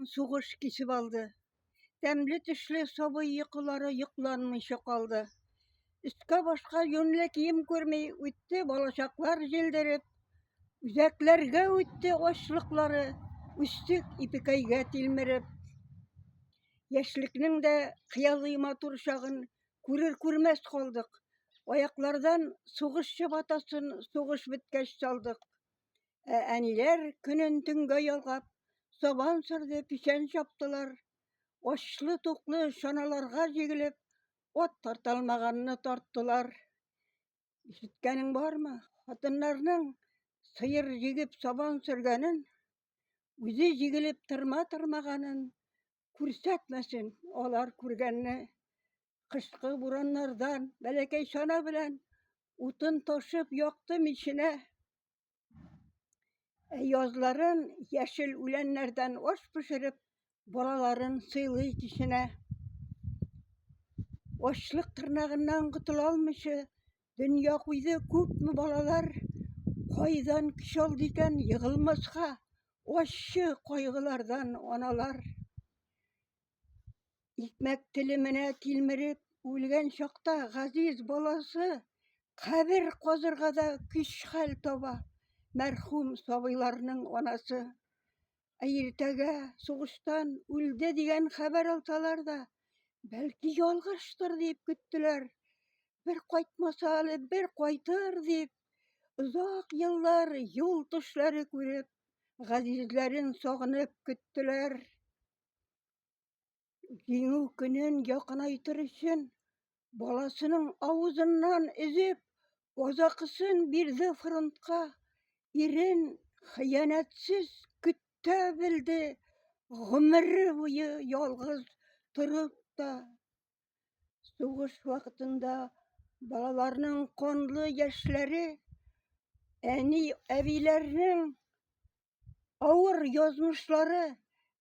Soğuş kesip aldı. Demli dişli sobu yıkıları yıklanmışı kaldı. Üstka başka yönlek yem görmeyi üttü balacaklar jelderip. Üzeklerge üttü oşlukları. Üstük ipikayga tilmirip. Yaşlıkның da kıyalıyma turşağın kurur kaldık. Ayaklardan soğuşçı batasın, soğuş bitkeş çaldık. Әнилер күнін түнге ялғап, собан сырды пішен шапtılar. Ошлы туқлы шаналарға жегіліп, от тарталмағанны тарттылар. Ишіткәнің бар ма? Хатынларның сыйыр жегіп собан сүргәнін, өзі жегіліп тырмағанын, күрсәтмәсін алар күргәнне. Қышқы бураннардан бәләкәй шана белән утын ташып яктым иченә. Yazların yeşil ülenlerden oş pişirip balaların sığlığı kişine. Oşluk tırnağından kutulalmışı dünya kuydu köp mü balalar koydan kiş oldu iken yığılmazsa oşçı koygulardan onalar. İkmek dilimine tilmirip ülgen şokta gaziz balası kabir kozırgada küş hal toba. Merhum sabıylarının onası. Ertege soğuştan öldü diyen haber alsalar da belki yolgaçtır deyip güttüler. Bir koytmasalı bir koytır deyip uzak yıllar yol tuşları görüp gazizlerin soğunup güttüler. Yeni günün yakınaytır için balasının ağzından ezip ozakısın bir de frontka. İrin hıyanetsiz kütte bildi, ömrü boyu yalğız durup da. Soğuş vaktinde balalarının konlu yaşları, evilerinin ağır yazmışları,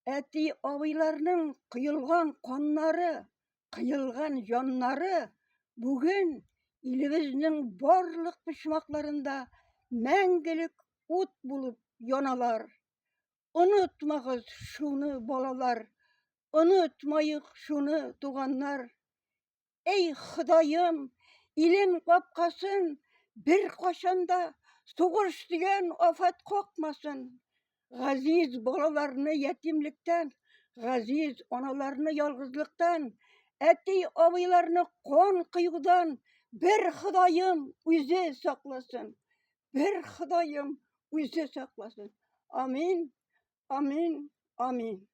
eti abilerinin kıyılgan kanları, kıyılgan canları, bugün ilimizin barlık pişmaklarında мәңгілік ут bulup yonalar. Unutmağız şunu balalar, unutmayık şunu tuğanlar. Ey Hıdayım, ilin kapkasın bir koşanda soğuş diyen afet kokmasın. Gaziz balalarını yetimlikten, gaziz analarını yalgızlıktan, eti abilarını kon kıyıdan bir Hıdayım üze saklasın. Bir Hıdayım özü saklasın. Amin, amin, amin.